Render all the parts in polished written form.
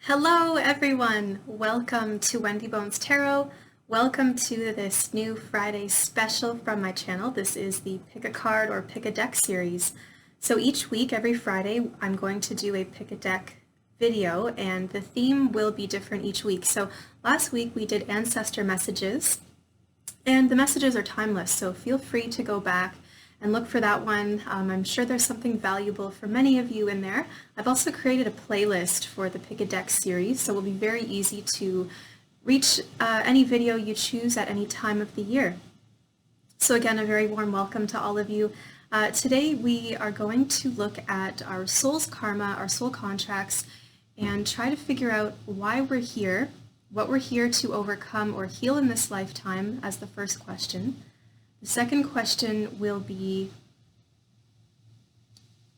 Hello everyone! Welcome to Wendy Bones Tarot. Welcome to this new Friday special from my channel. This is the Pick a Card or Pick a Deck series. So each week, every Friday, I'm going to do a Pick a Deck video and the theme will be different each week. So last week we did ancestor messages and the messages are timeless, so feel free to go back and look for that one. I'm sure there's something valuable for many of you in there. I've also created a playlist for the Pick a Deck series, so it will be very easy to reach any video you choose at any time of the year. So again, a very warm welcome to all of you. Today we are going to look at our soul's karma, our soul contracts, and try to figure out why we're here, what we're here to overcome or heal in this lifetime as the first question. The second question will be,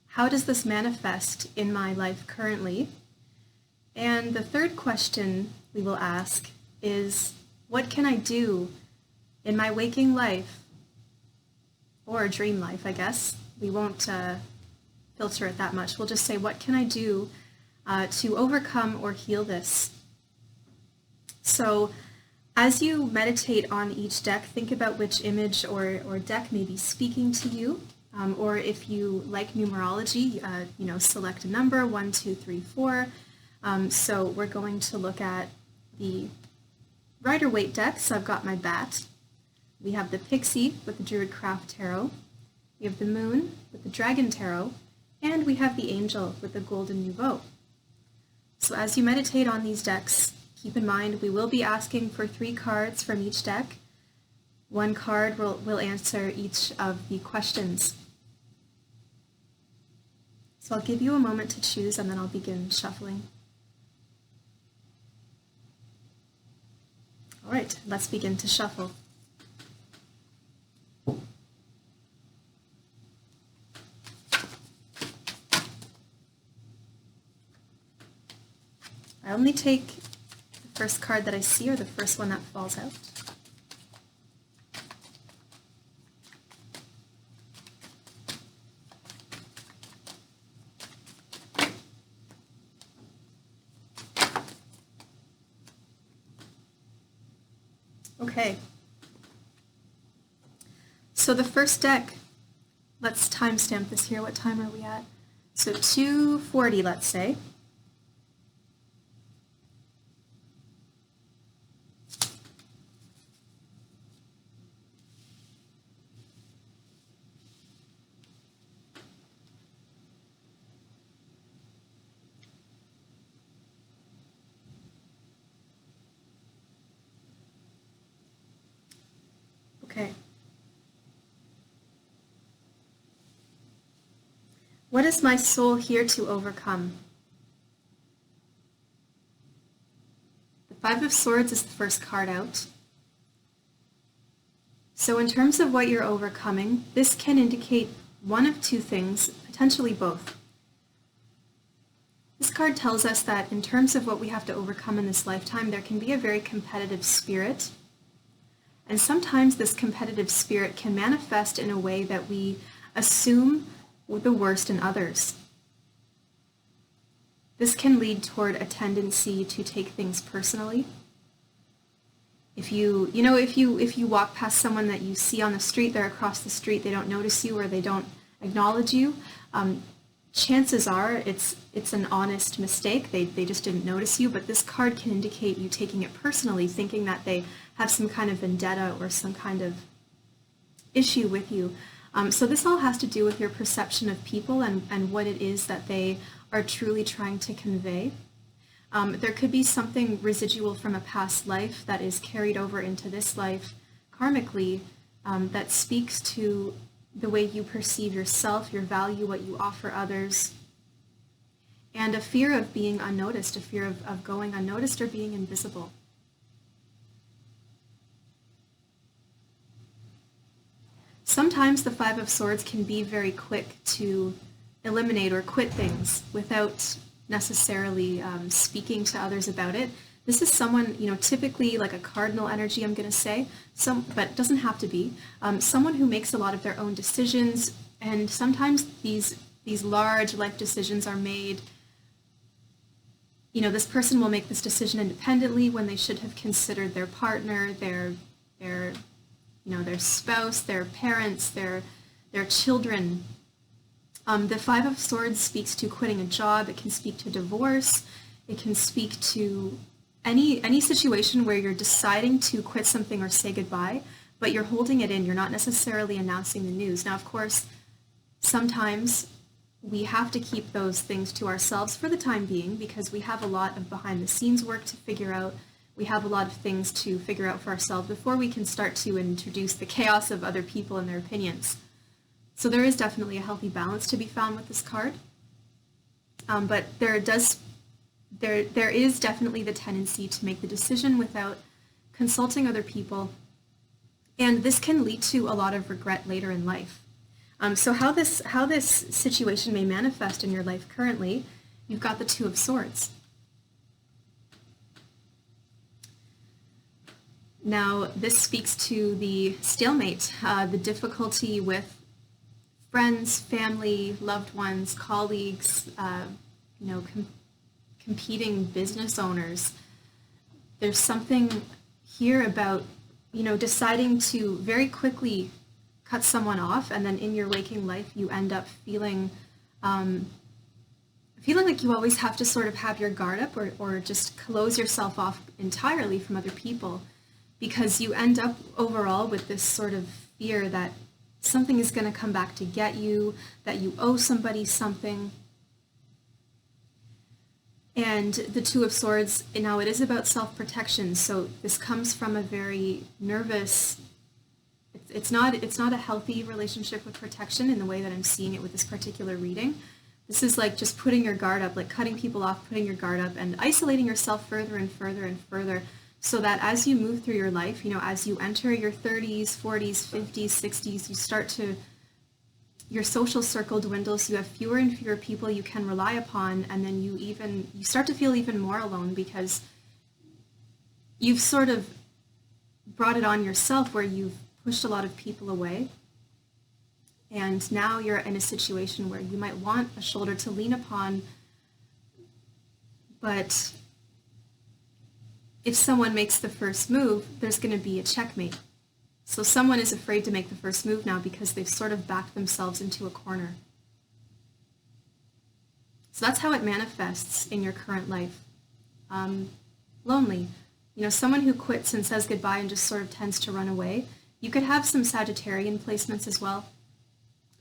how does this manifest in my life currently? And the third question we will ask is, what can I do in my waking life, or dream life, I guess? We won't filter it that much. We'll just say, what can I do to overcome or heal this? So, as you meditate on each deck, think about which image or deck may be speaking to you, or if you like numerology, select a number, 1, 2, 3, 4. So we're going to look at the Rider-Waite deck. So I've got my bat. We have the Pixie with the Druidcraft Tarot. We have the Moon with the Dragon Tarot. And we have the Angel with the Golden Nouveau. So as you meditate on these decks, keep in mind, we will be asking for 3 cards from each deck. 1 card will answer each of the questions. So I'll give you a moment to choose and then I'll begin shuffling. All right, let's begin to shuffle. I only take first card that I see, or the first one that falls out. Okay. So the first deck, let's timestamp this here. What time are we at? So 2:40, let's say. Okay. What is my soul here to overcome? The 5 of Swords is the first card out. So in terms of what you're overcoming, this can indicate one of 2 things, potentially both. This card tells us that in terms of what we have to overcome in this lifetime, there can be a very competitive spirit. And sometimes this competitive spirit can manifest in a way that we assume the worst in others. This can lead toward a tendency to take things personally. If you walk past someone that you see on the street, they're across the street, they don't notice you or they don't acknowledge you, chances are it's an honest mistake. They just didn't notice you, but this card can indicate you taking it personally, thinking that they have some kind of vendetta or some kind of issue with you. So this all has to do with your perception of people and what it is that they are truly trying to convey. There could be something residual from a past life that is carried over into this life karmically that speaks to the way you perceive yourself, your value, what you offer others, and a fear of being unnoticed, a fear of going unnoticed or being invisible. Sometimes the 5 of Swords can be very quick to eliminate or quit things without necessarily speaking to others about it. This is someone, typically like a cardinal energy, I'm going to say, but it doesn't have to be. Someone who makes a lot of their own decisions, and sometimes these large life decisions are made this person will make this decision independently when they should have considered their partner, their spouse, their parents, their children. The Five of Swords speaks to quitting a job. It can speak to divorce. It can speak to any situation where you're deciding to quit something or say goodbye, but you're holding it in. You're not necessarily announcing the news. Now, of course, sometimes we have to keep those things to ourselves for the time being because we have a lot of behind the scenes work to figure out. We have a lot of things to figure out for ourselves before we can start to introduce the chaos of other people and their opinions. So there is definitely a healthy balance to be found with this card. But there is definitely the tendency to make the decision without consulting other people. And this can lead to a lot of regret later in life. So how this situation may manifest in your life currently, you've got the Two of Swords. Now, this speaks to the stalemate, the difficulty with friends, family, loved ones, colleagues, competing business owners. There's something here about, deciding to very quickly cut someone off, and then in your waking life you end up feeling like you always have to sort of have your guard up or just close yourself off entirely from other people, because you end up overall with this sort of fear that something is going to come back to get you, that you owe somebody something. And the Two of Swords, now it is about self-protection, so this comes from a very nervous, it's not a healthy relationship with protection in the way that I'm seeing it with this particular reading. This is like just putting your guard up, like cutting people off, putting your guard up, and isolating yourself further and further and further, so that as you move through your life, as you enter your 30s, 40s, 50s, 60s, your social circle dwindles, you have fewer and fewer people you can rely upon, and then you start to feel even more alone because you've sort of brought it on yourself where you've pushed a lot of people away. And now you're in a situation where you might want a shoulder to lean upon, but if someone makes the first move, there's going to be a checkmate. So someone is afraid to make the first move now because they've sort of backed themselves into a corner. So that's how it manifests in your current life. Lonely. Someone who quits and says goodbye and just sort of tends to run away. You could have some Sagittarian placements as well.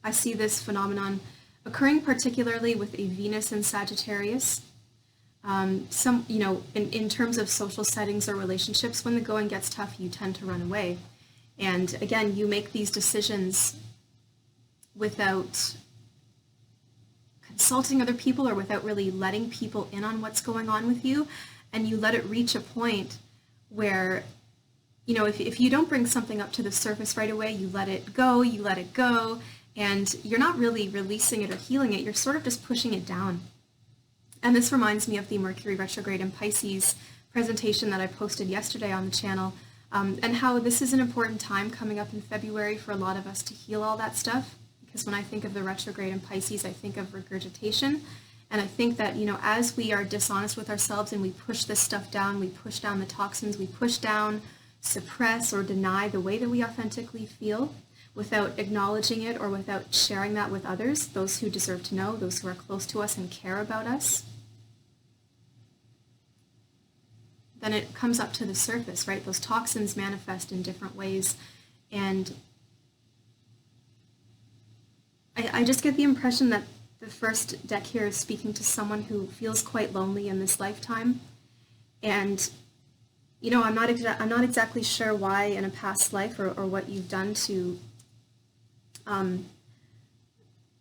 I see this phenomenon occurring particularly with a Venus in Sagittarius. In terms of social settings or relationships, when the going gets tough, you tend to run away. And again, you make these decisions without consulting other people or without really letting people in on what's going on with you. And you let it reach a point where, if you don't bring something up to the surface right away, you let it go, and you're not really releasing it or healing it. You're sort of just pushing it down. And this reminds me of the Mercury retrograde in Pisces presentation that I posted yesterday on the channel, and how this is an important time coming up in February for a lot of us to heal all that stuff. Because when I think of the retrograde in Pisces, I think of regurgitation. And I think that, as we are dishonest with ourselves and we push this stuff down, we push down the toxins, we push down, suppress, or deny the way that we authentically feel without acknowledging it or without sharing that with others, those who deserve to know, those who are close to us and care about us, then it comes up to the surface, right? Those toxins manifest in different ways. And I just get the impression that the first deck here is speaking to someone who feels quite lonely in this lifetime. And, I'm not exactly sure why in a past life or what you've done to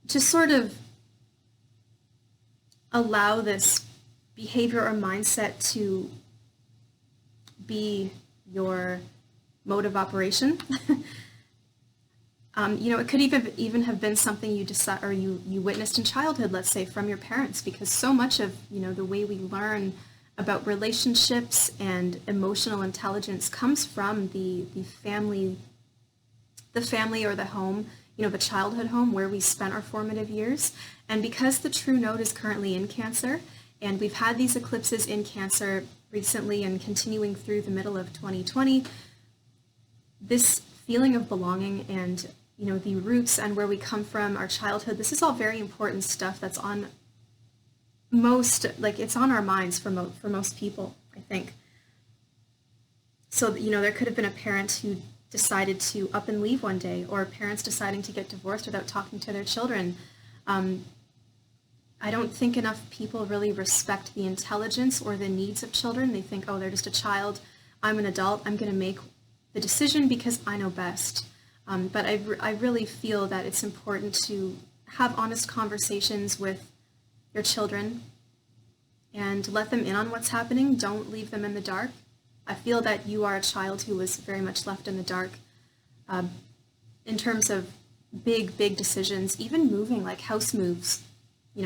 sort of allow this behavior or mindset to be your mode of operation. It could even have been something you decide or you witnessed in childhood, let's say, from your parents, because so much of the way we learn about relationships and emotional intelligence comes from the family or the home, the childhood home where we spent our formative years. And because the true node is currently in Cancer, And we've had these eclipses in Cancer recently and continuing through the middle of 2020. This feeling of belonging and, the roots and where we come from, our childhood, this is all very important stuff that's on it's on our minds for most people, I think. So, there could have been a parent who decided to up and leave one day, or parents deciding to get divorced without talking to their children. I don't think enough people really respect the intelligence or the needs of children. They think, oh, they're just a child. I'm an adult. I'm going to make the decision because I know best. But I really feel that it's important to have honest conversations with your children and let them in on what's happening. Don't leave them in the dark. I feel that you are a child who was very much left in the dark in terms of big decisions, even moving, like house moves.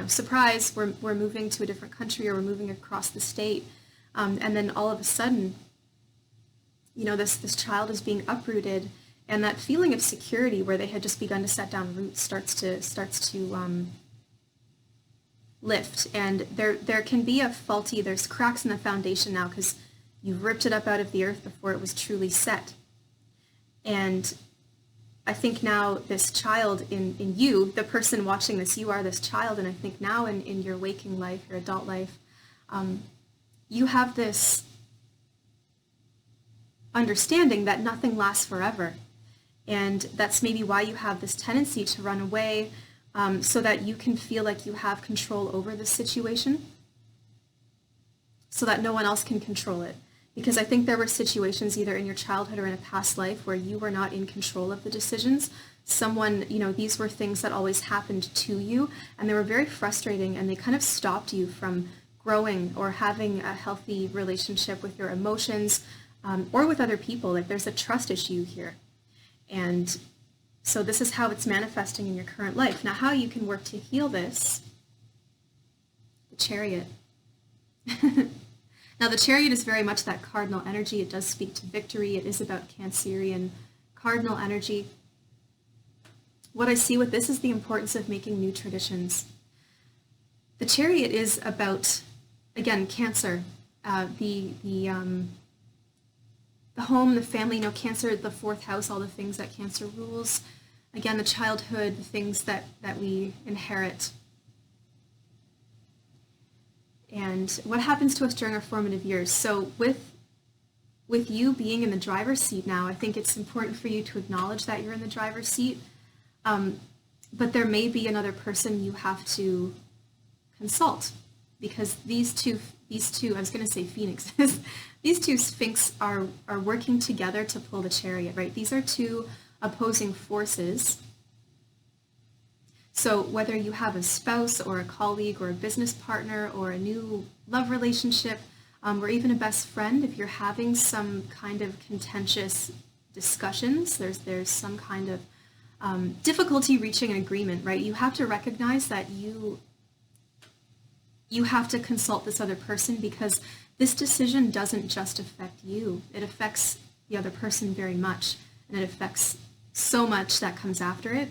Surprise, we're moving to a different country, or we're moving across the state. And then all of a sudden, this child is being uprooted, and that feeling of security where they had just begun to set down roots starts to lift. And there can be there's cracks in the foundation now because you've ripped it up out of the earth before it was truly set. And I think now this child in you, the person watching this, you are this child, and I think now in your waking life, your adult life, you have this understanding that nothing lasts forever. And that's maybe why you have this tendency to run away, so that you can feel like you have control over the situation, so that no one else can control it. Because I think there were situations either in your childhood or in a past life where you were not in control of the decisions. Someone, these were things that always happened to you, and they were very frustrating, and they kind of stopped you from growing or having a healthy relationship with your emotions, or with other people. Like, there's a trust issue here. And so this is how it's manifesting in your current life. Now, how you can work to heal this, the Chariot. Now, the Chariot is very much that cardinal energy. It does speak to victory. It is about Cancerian cardinal energy. What I see with this is the importance of making new traditions. The Chariot is about, again, Cancer, the home, the family, Cancer, the fourth house, all the things that Cancer rules. Again, the childhood, the things that we inherit. And what happens to us during our formative years. So with you being in the driver's seat now, I think it's important for you to acknowledge that you're in the driver's seat. But there may be another person you have to consult, because these two, I was going to say phoenixes, these two sphinx are working together to pull the Chariot, right? These are two opposing forces. So whether you have a spouse or a colleague or a business partner or a new love relationship, or even a best friend, if you're having some kind of contentious discussions, there's some kind of difficulty reaching an agreement, right? You have to recognize that you have to consult this other person, because this decision doesn't just affect you. It affects the other person very much, and it affects so much that comes after it.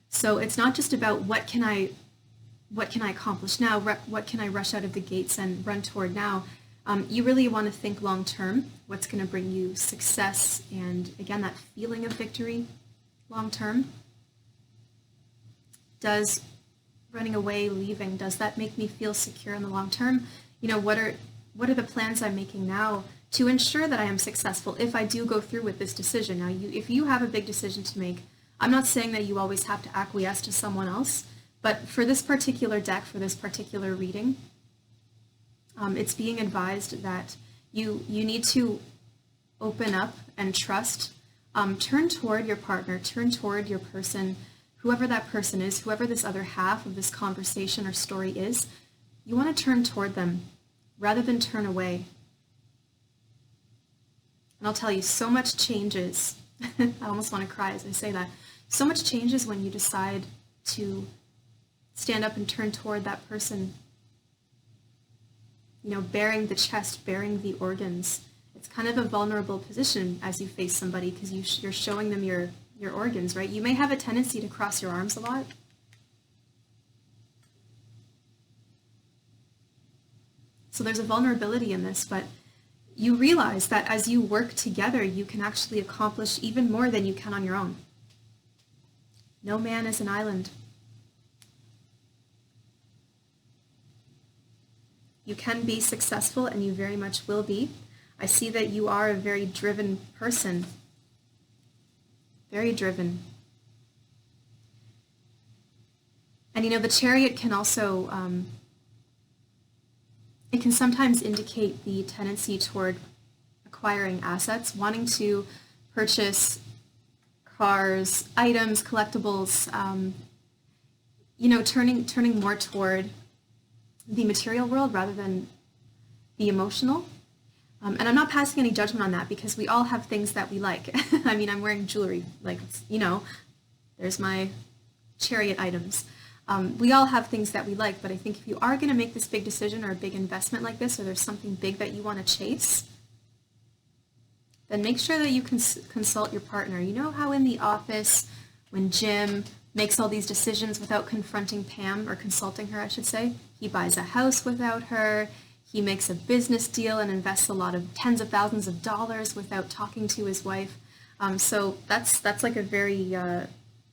So it's not just about what can I accomplish now, what can I rush out of the gates and run toward now. You really want to think long term, what's going to bring you success, and again, that feeling of victory long term. Does running away, leaving, does that make me feel secure in the long term? What are the plans I'm making now to ensure that I am successful if I do go through with this decision? Now, if you have a big decision to make, I'm not saying that you always have to acquiesce to someone else, but for this particular deck, for this particular reading, it's being advised that you need to open up and trust, turn toward your partner, turn toward your person, whoever that person is, whoever this other half of this conversation or story is. You want to turn toward them rather than turn away. And I'll tell you, so much changes. I almost want to cry as I say that. So much changes when you decide to stand up and turn toward that person. Bearing the chest, bearing the organs. It's kind of a vulnerable position as you face somebody, because you're showing them your organs, right? You may have a tendency to cross your arms a lot. So there's a vulnerability in this, but you realize that as you work together, you can actually accomplish even more than you can on your own. No man is an island. You can be successful, and you very much will be. I see that you are a very driven person. Very driven. And you know, the Chariot can also, it can sometimes indicate the tendency toward acquiring assets, wanting to purchase cars, items, collectibles, you know, turning more toward the material world rather than the emotional. And I'm not passing any judgment on that, because we all have things that we like. I mean, I'm wearing jewelry, like, you know, there's my Chariot items. We all have things that we like, but I think if you are going to make this big decision or a big investment like this, or there's something big that you want to chase, then make sure that you consult your partner. You know how in the office, when Jim makes all these decisions without confronting Pam, or consulting her, I should say, he buys a house without her, he makes a business deal and invests a lot of tens of thousands of dollars without talking to his wife. So that's like a very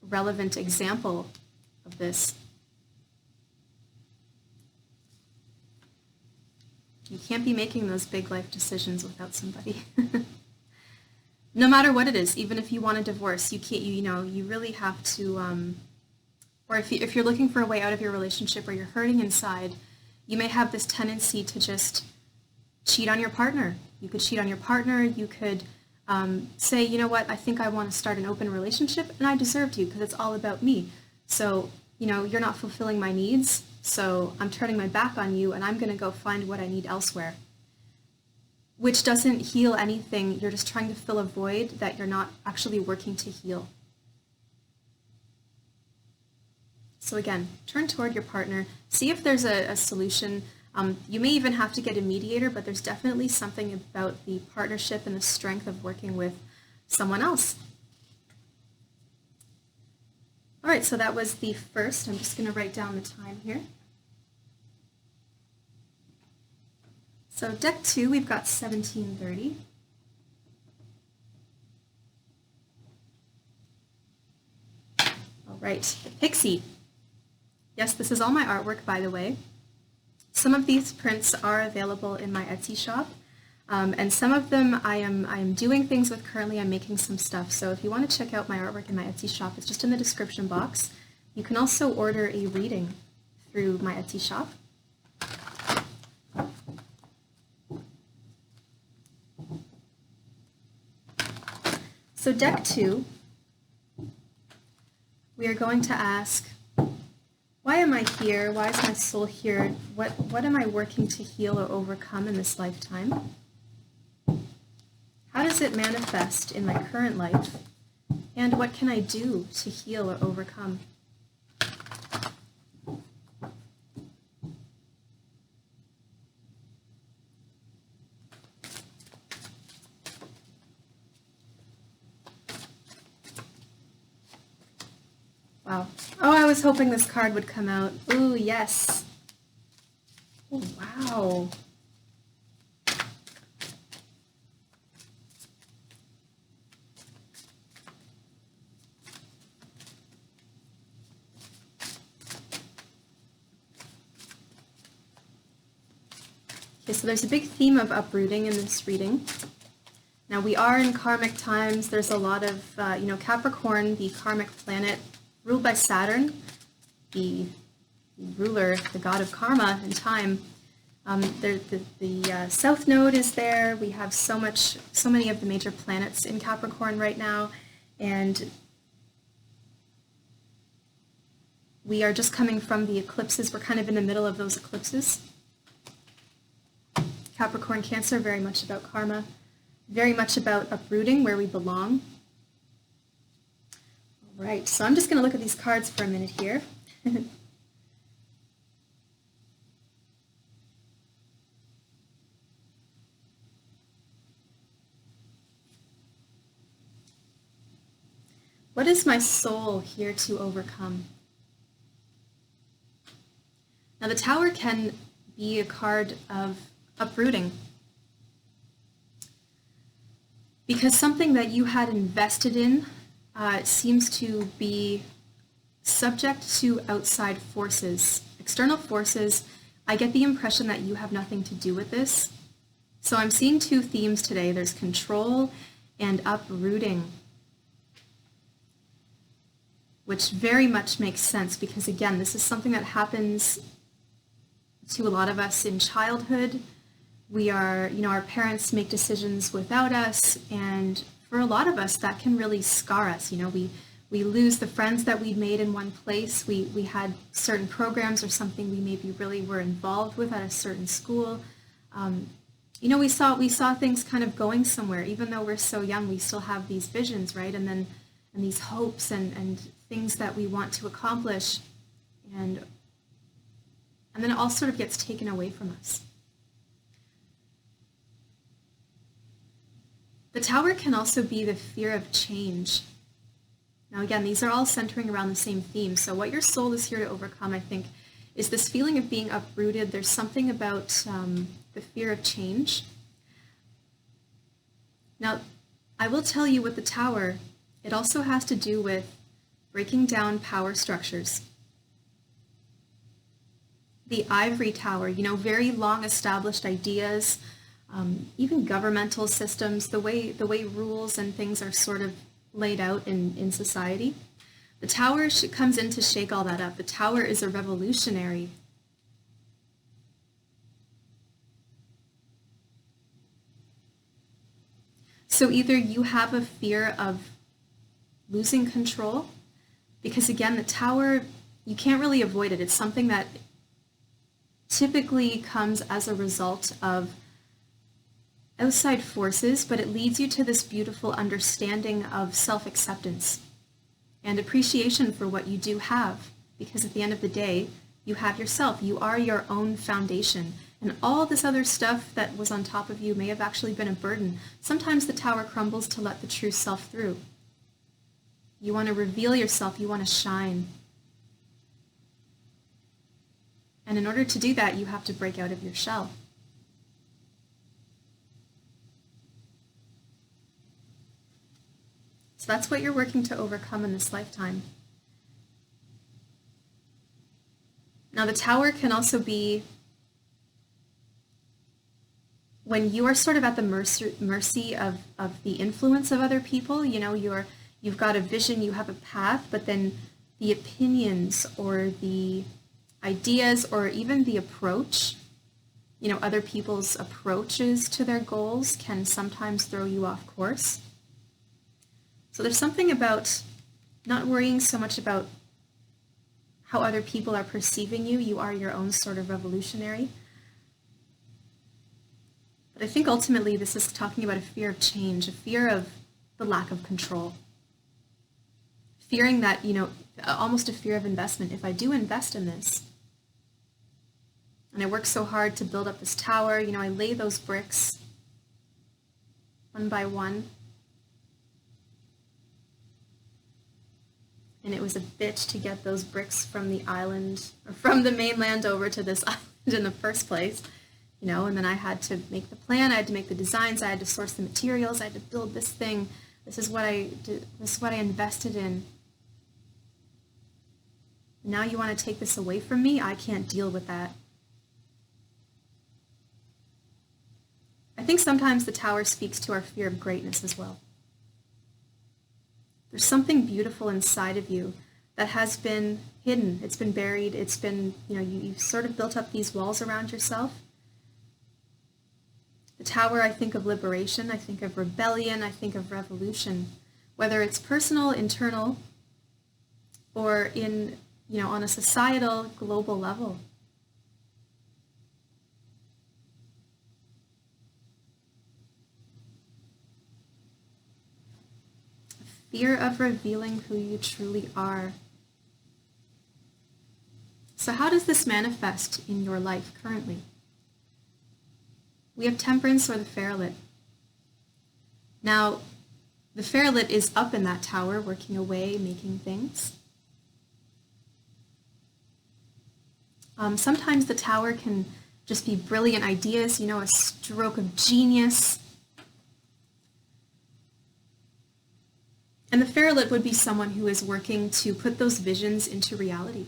relevant example of this. You can't be making those big life decisions without somebody. No matter what it is, even if you want a divorce, you can't. You know, you really have to. Or if you're looking for a way out of your relationship, or you're hurting inside, you may have this tendency to just cheat on your partner. You could cheat on your partner. You could say, you know what, I think I want to start an open relationship, and I deserve to, because it's all about me. So, you know, you're not fulfilling my needs, so I'm turning my back on you, and I'm going to go find what I need elsewhere. Which doesn't heal anything. You're just trying to fill a void that you're not actually working to heal. So again, turn toward your partner. See if there's a solution. You may even have to get a mediator, but there's definitely something about the partnership and the strength of working with someone else. All right, so that was the first. I'm just going to write down the time here. So deck 2, we've got 1730. All right, the Pixie. Yes, this is all my artwork, by the way. Some of these prints are available in my Etsy shop, and some of them I am doing things with currently. I'm making some stuff, so if you want to check out my artwork in my Etsy shop, it's just in the description box. You can also order a reading through my Etsy shop. So deck 2, we are going to ask, why am I here? Why is my soul here? What am I working to heal or overcome in this lifetime? How does it manifest in my current life? And what can I do to heal or overcome? Wow. Oh, I was hoping this card would come out. Ooh, yes. Oh, wow. Okay, so there's a big theme of uprooting in this reading. Now we are in karmic times. There's a lot of, Capricorn, the karmic planet, ruled by Saturn, the ruler, the god of karma and time. The South Node is there. We have so many of the major planets in Capricorn right now, and we are just coming from the eclipses. We're kind of in the middle of those eclipses. Capricorn, Cancer, very much about karma, very much about uprooting where we belong. All right, so I'm just going to look at these cards for a minute here. What is my soul here to overcome? Now the Tower can be a card of uprooting. Because something that you had invested in seems to be subject to outside forces, external forces. I get the impression that you have nothing to do with this. So I'm seeing two themes today. There's control and uprooting, which very much makes sense because, again, this is something that happens to a lot of us in childhood. We are, our parents make decisions without us, and for a lot of us, that can really scar us. We lose the friends that we'd made in one place. We had certain programs or something we maybe really were involved with at a certain school. We saw things kind of going somewhere. Even though we're so young, we still have these visions, right? And these hopes and things that we want to accomplish, and then it all sort of gets taken away from us. The Tower can also be the fear of change. Now again, these are all centering around the same theme. So what your soul is here to overcome, I think, is this feeling of being uprooted. There's something about the fear of change. Now, I will tell you with the Tower, it also has to do with breaking down power structures. The ivory tower, very long established ideas, even governmental systems, the way rules and things are sort of laid out in society. The Tower comes in to shake all that up. The Tower is a revolutionary. So either you have a fear of losing control, because again, the Tower, you can't really avoid it. It's something that typically comes as a result of outside forces, but it leads you to this beautiful understanding of self-acceptance and appreciation for what you do have, because at the end of the day, you have yourself. You are your own foundation, and all this other stuff that was on top of you may have actually been a burden. Sometimes the Tower crumbles to let the true self through. You want to reveal yourself. You want to shine. And in order to do that, you have to break out of your shell. So that's what you're working to overcome in this lifetime. Now, the Tower can also be when you are sort of at the mercy of the influence of other people. You've got a vision, you have a path, but then the opinions or the ideas or even the approach, other people's approaches to their goals can sometimes throw you off course. So there's something about not worrying so much about how other people are perceiving you. You are your own sort of revolutionary. But I think ultimately this is talking about a fear of change, a fear of the lack of control. Fearing that, almost a fear of investment. If I do invest in this, and I work so hard to build up this tower, I lay those bricks one by one, and it was a bitch to get those bricks from the island, or from the mainland over to this island in the first place, and then I had to make the plan, I had to make the designs, I had to source the materials, I had to build this thing. This is what I did, this is what I invested in. Now you want to take this away from me? I can't deal with that. I think sometimes the Tower speaks to our fear of greatness as well. There's something beautiful inside of you that has been hidden. It's been buried. It's been, you've sort of built up these walls around yourself. The Tower, I think of liberation. I think of rebellion. I think of revolution. Whether it's personal, internal, or in, on a societal, global level. Fear of revealing who you truly are. So how does this manifest in your life currently? We have Temperance or the Fairlit. Now, the Fairlit is up in that tower, working away, making things. Sometimes the Tower can just be brilliant ideas, a stroke of genius. And the ferret would be someone who is working to put those visions into reality.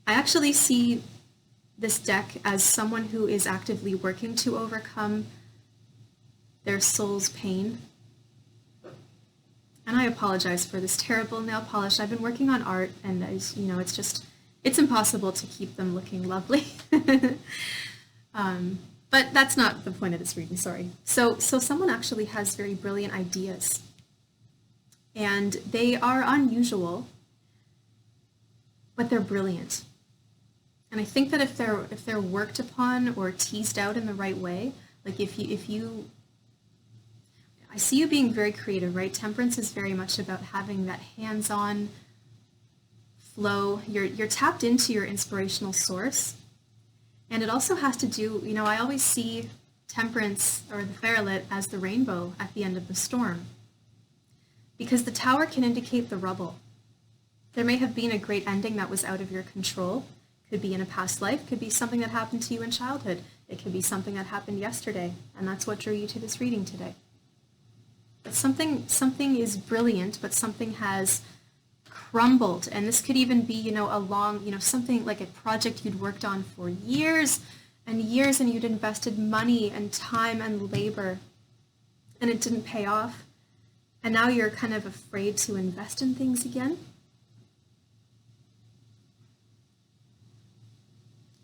I actually see this deck as someone who is actively working to overcome their soul's pain. And I apologize for this terrible nail polish. I've been working on art, and it's impossible to keep them looking lovely. But that's not the point of this reading, sorry. So someone actually has very brilliant ideas, and they are unusual, but they're brilliant. And I think that if they're worked upon or teased out in the right way, like if you I see you being very creative, right? Temperance is very much about having that hands-on flow. You're tapped into your inspirational source. And it also has to do, I always see temperance or the ferret as the rainbow at the end of the storm. Because the tower can indicate the rubble. There may have been a great ending that was out of your control. Could be in a past life, could be something that happened to you in childhood. It could be something that happened yesterday, and that's what drew you to this reading today. But something is brilliant, but something has crumbled, and this could even be, a long, something like a project you'd worked on for years and years, and you'd invested money and time and labor, and it didn't pay off, and now you're kind of afraid to invest in things again.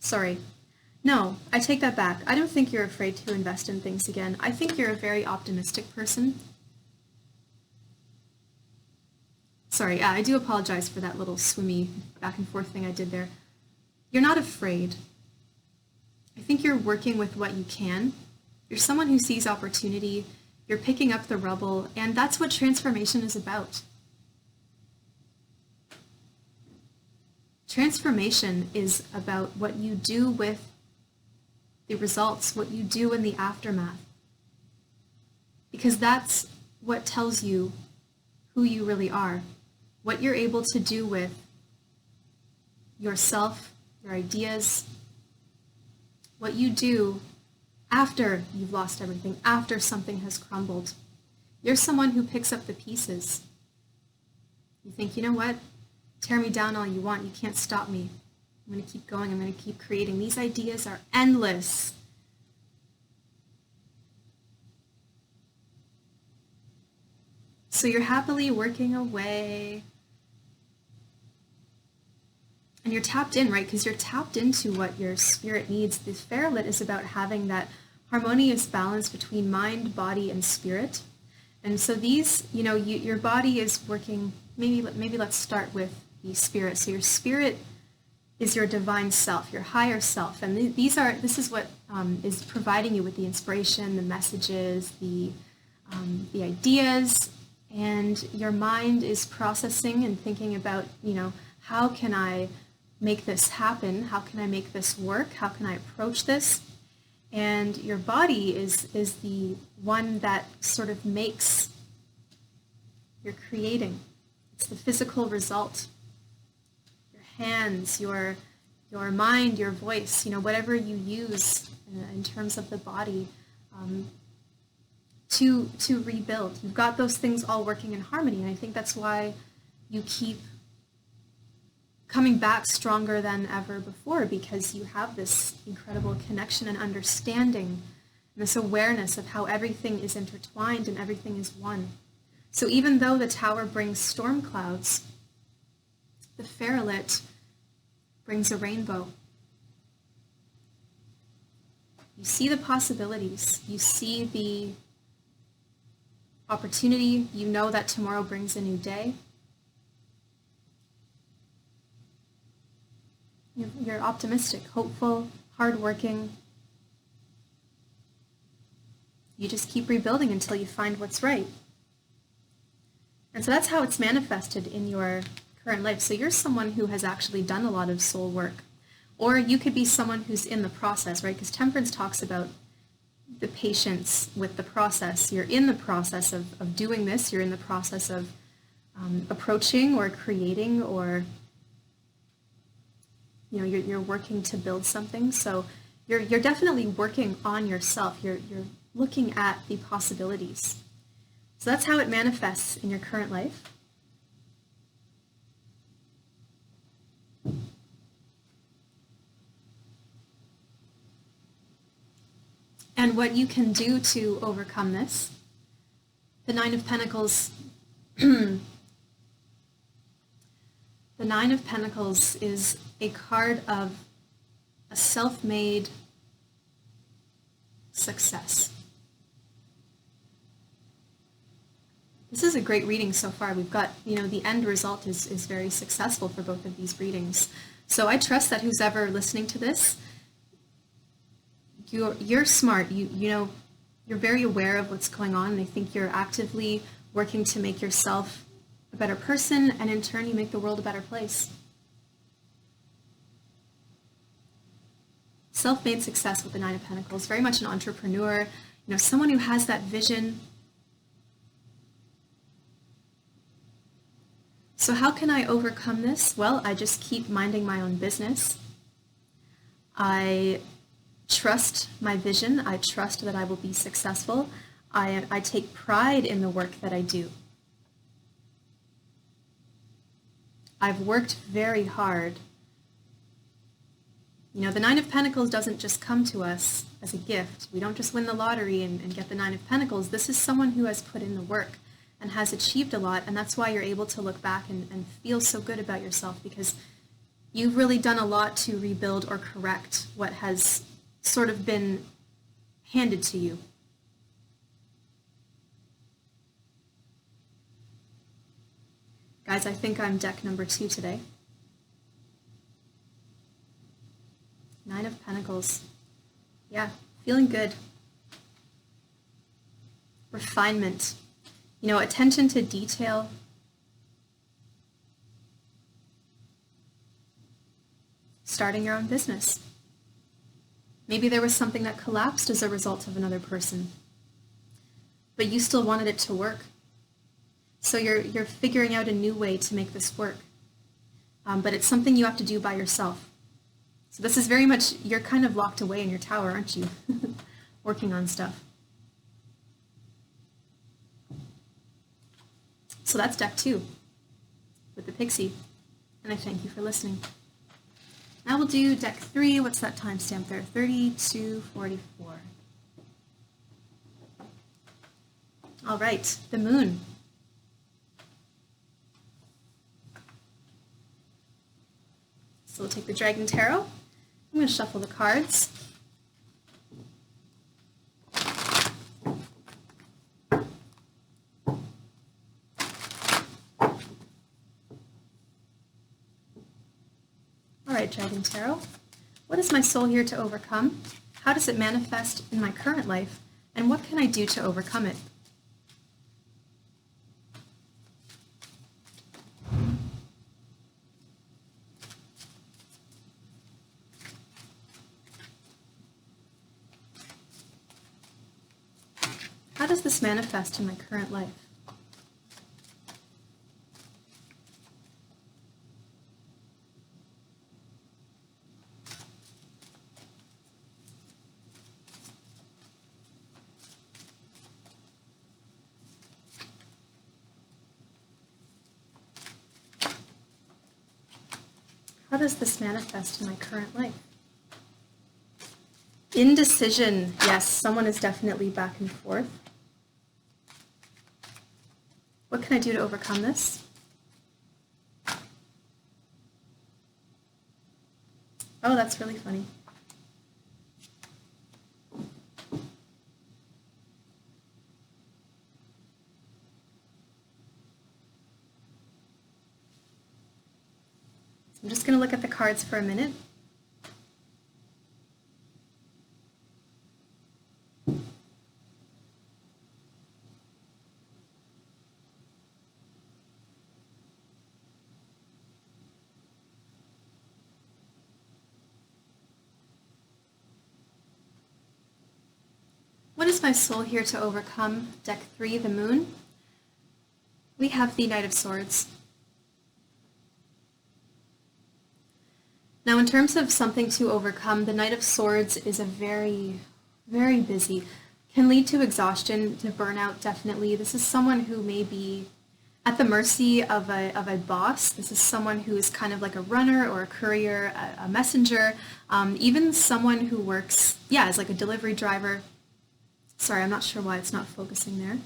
Sorry. No, I take that back. I don't think you're afraid to invest in things again. I think you're a very optimistic person. Sorry, I do apologize for that little swimmy back and forth thing I did there. You're not afraid. I think you're working with what you can. You're someone who sees opportunity. You're picking up the rubble, and that's what transformation is about. Transformation is about what you do with the results, what you do in the aftermath. Because that's what tells you who you really are, what you're able to do with yourself, your ideas, what you do after you've lost everything, after something has crumbled. You're someone who picks up the pieces. You think, you know what? Tear me down all you want. You can't stop me. I'm going to keep going. I'm going to keep creating. These ideas are endless. So you're happily working away. And you're tapped in, right? Because you're tapped into what your spirit needs. This ferret is about having that harmonious balance between mind, body, and spirit. And so these, your body is working, maybe let's start with the spirit. So your spirit is your divine self, your higher self. And this is what is providing you with the inspiration, the messages, the ideas. And your mind is processing and thinking about, how can I make this happen? How can I make this work? How can I approach this? And your body is the one that sort of makes your creating. It's the physical result. Your hands, your mind, your voice, whatever you use in terms of the body to rebuild. You've got those things all working in harmony, and I think that's why you keep coming back stronger than ever before, because you have this incredible connection and understanding, and this awareness of how everything is intertwined and everything is one. So even though the tower brings storm clouds, the ferret brings a rainbow. You see the possibilities. You see the opportunity. You know that tomorrow brings a new day. You're optimistic, hopeful, hardworking. You just keep rebuilding until you find what's right. And so that's how it's manifested in your current life. So you're someone who has actually done a lot of soul work. Or you could be someone who's in the process, right? Because temperance talks about the patience with the process. You're in the process of doing this. You're in the process of approaching or creating or you're working to build something. So you're definitely working on yourself. You're looking at the possibilities. So that's how it manifests in your current life. And what you can do to overcome this. The Nine of Pentacles. The Nine of Pentacles is a card of a self-made success. This is a great reading so far. We've got, the end result is very successful for both of these readings. So I trust that who's ever listening to this, you're smart. You're very aware of what's going on, and I think you're actively working to make yourself a better person, and in turn you make the world a better place. Self-made success with the Nine of Pentacles, very much an entrepreneur, someone who has that vision. So how can I overcome this? Well, I just keep minding my own business. I trust my vision. I trust that I will be successful. I take pride in the work that I do. I've worked very hard. The Nine of Pentacles doesn't just come to us as a gift. We don't just win the lottery and get the Nine of Pentacles. This is someone who has put in the work and has achieved a lot, and that's why you're able to look back and feel so good about yourself, because you've really done a lot to rebuild or correct what has sort of been handed to you. Guys, I think I'm deck number 2 today. Nine of Pentacles. Yeah, feeling good. Refinement. Attention to detail. Starting your own business. Maybe there was something that collapsed as a result of another person, but you still wanted it to work. So you're figuring out a new way to make this work. But it's something you have to do by yourself. So this is very much, you're kind of locked away in your tower, aren't you? Working on stuff. So that's deck 2 with the pixie. And I thank you for listening. Now we'll do deck 3. What's that timestamp there? 32:44. All right, the moon. So we'll take the Dragon Tarot. I'm going to shuffle the cards. All right, Dragon Tarot. What is my soul here to overcome? How does it manifest in my current life? And what can I do to overcome it? How does this manifest in my current life? How does this manifest in my current life? Indecision. Yes, someone is definitely back and forth. What can I do to overcome this? Oh, that's really funny. I'm just going to look at the cards for a minute. What is my soul here to overcome? Deck 3, the moon. We have the Knight of Swords. Now, in terms of something to overcome, the Knight of Swords is a very, very busy, can lead to exhaustion, to burnout, definitely. This is someone who may be at the mercy of a boss. This is someone who is kind of like a runner or a courier, a messenger, even someone who works, yeah, as like a delivery driver. Sorry, I'm not sure why it's not focusing there.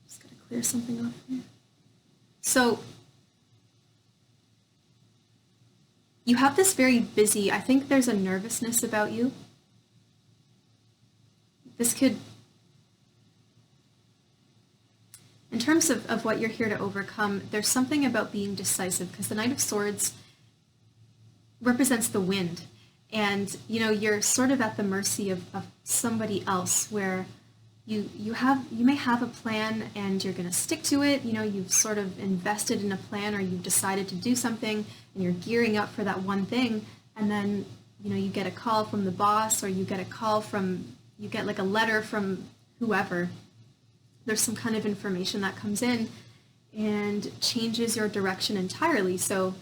Just gotta clear something off here. So you have this very busy, I think there's a nervousness about you. This could, in terms of what you're here to overcome, there's something about being decisive, because the Knight of Swords represents the wind. And, you know, you're sort of at the mercy of somebody else, where you may have a plan and you're going to stick to it. You know, you've sort of invested in a plan, or you've decided to do something and you're gearing up for that one thing. And then, you know, you get a call from the boss, or you get like a letter from whoever. There's some kind of information that comes in and changes your direction entirely. So,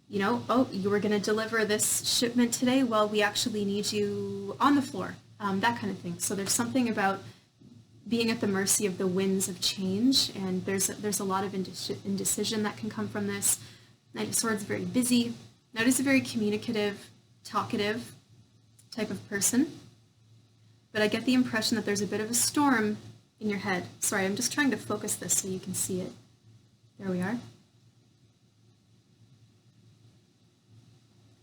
you know, oh, you were going to deliver this shipment today. Well, we actually need you on the floor. That kind of thing. So there's something about being at the mercy of the winds of change, and there's a lot of indecision that can come from this. Knight of Swords is very busy. Knight is a very communicative, talkative type of person, but I get the impression that there's a bit of a storm in your head. Sorry, I'm just trying to focus this so you can see it. There we are.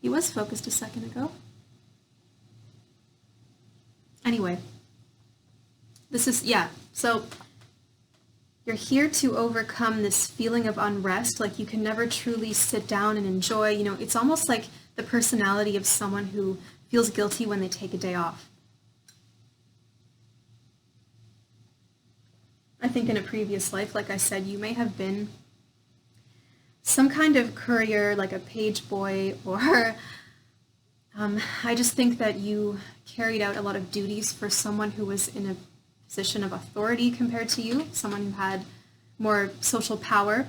He was focused a second ago. Anyway, this is, yeah, so you're here to overcome this feeling of unrest, like you can never truly sit down and enjoy, you know, it's almost like the personality of someone who feels guilty when they take a day off. I think in a previous life, like I said, you may have been some kind of courier, like a page boy, or I just think that you carried out a lot of duties for someone who was in a position of authority compared to you, someone who had more social power,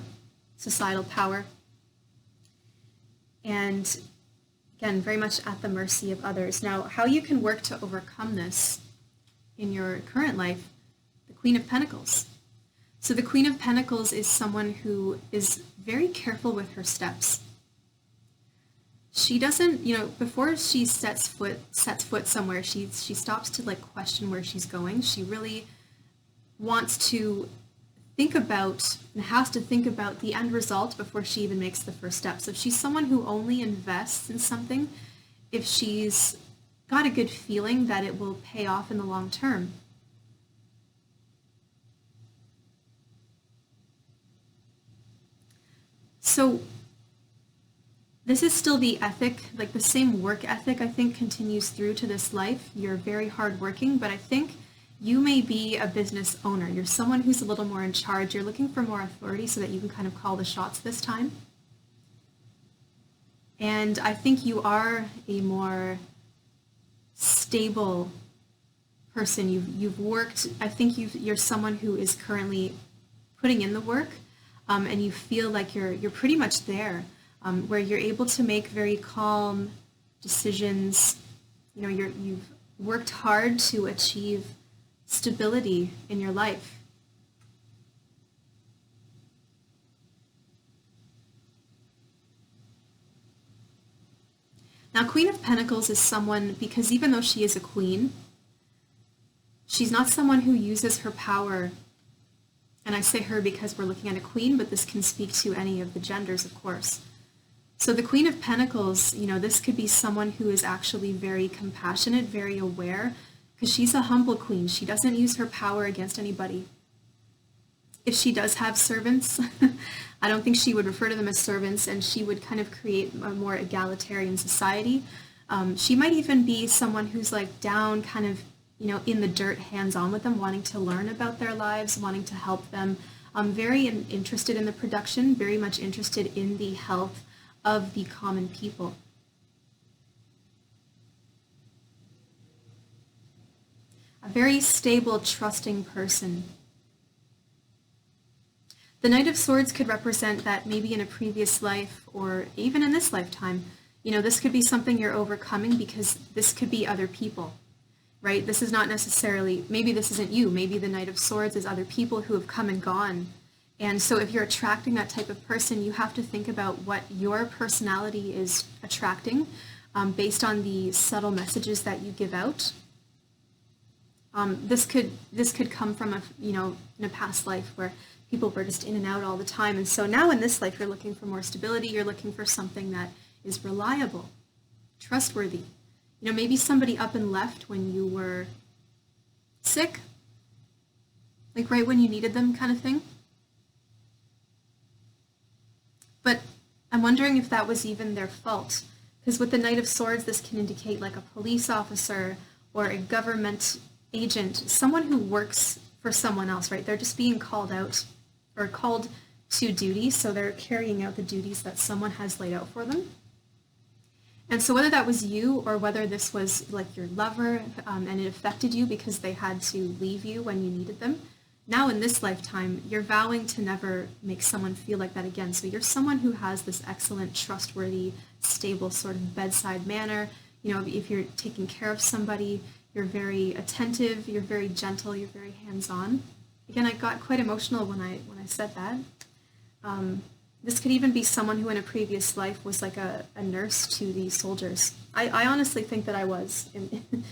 societal power, and again, very much at the mercy of others. Now, how you can work to overcome this in your current life, the Queen of Pentacles. So the Queen of Pentacles is someone who is very careful with her steps. She doesn't, you know, before she sets foot somewhere, she stops to like question where she's going. She really wants to think about and has to think about the end result before she even makes the first step. So she's someone who only invests in something if she's got a good feeling that it will pay off in the long term. So this is still the ethic, like the same work ethic, I think, continues through to this life. You're very hardworking, but I think you may be a business owner. You're someone who's a little more in charge. You're looking for more authority so that you can kind of call the shots this time. And I think you are a more stable person. You've worked, I think you're someone who is currently putting in the work, and you feel like you're pretty much there. Where you're able to make very calm decisions. You know, you've worked hard to achieve stability in your life. Now, Queen of Pentacles is someone, because even though she is a queen, she's not someone who uses her power, and I say her because we're looking at a queen, but this can speak to any of the genders, of course. So the Queen of Pentacles, you know, this could be someone who is actually very compassionate, very aware, because she's a humble queen. She doesn't use her power against anybody. If she does have servants, I don't think she would refer to them as servants, and she would kind of create a more egalitarian society. She might even be someone who's like down, kind of, you know, in the dirt, hands-on with them, wanting to learn about their lives, wanting to help them. Very interested in the production, very much interested in the health of the common people. A very stable, trusting person. The Knight of Swords could represent that maybe in a previous life or even in this lifetime, this could be something you're overcoming because this could be other people, right? This is not necessarily, maybe this isn't you. Maybe the Knight of Swords is other people who have come and gone. And so if you're attracting that type of person, you have to think about what your personality is attracting based on the subtle messages that you give out. This could come from in a past life where people were just in and out all the time. And so now in this life, you're looking for more stability. You're looking for something that is reliable, trustworthy. Maybe somebody up and left when you were sick, like right when you needed them kind of thing. But I'm wondering if that was even their fault. Because with the Knight of Swords, this can indicate like a police officer or a government agent, someone who works for someone else, right? They're just being called out or called to duty, so they're carrying out the duties that someone has laid out for them. And so whether that was you or whether this was like your lover and it affected you because they had to leave you when you needed them, now in this lifetime, you're vowing to never make someone feel like that again. So you're someone who has this excellent, trustworthy, stable sort of bedside manner. If you're taking care of somebody, you're very attentive, you're very gentle, you're very hands-on. Again, I got quite emotional when I said that. This could even be someone who in a previous life was like a nurse to the soldiers. I honestly think that I was in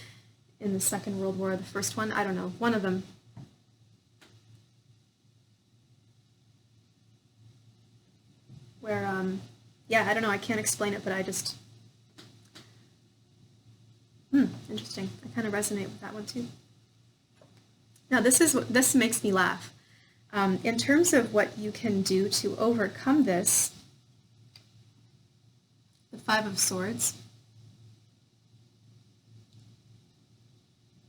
the Second World War, the first one. I don't know, one of them. Where, I don't know, I can't explain it, but I just, interesting. I kind of resonate with that one too. Now this makes me laugh. In terms of what you can do to overcome this, the Five of Swords.